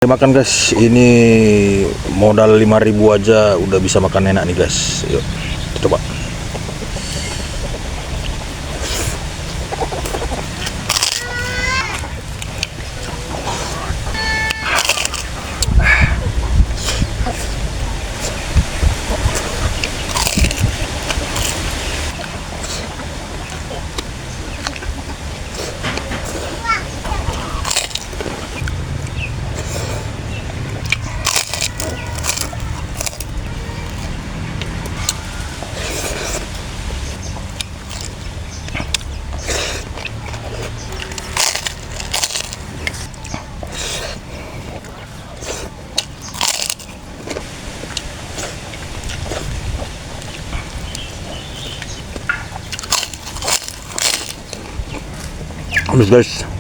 Makan guys, ini modal 5.000 aja udah bisa makan enak nih guys. Yuk coba. Habis guys.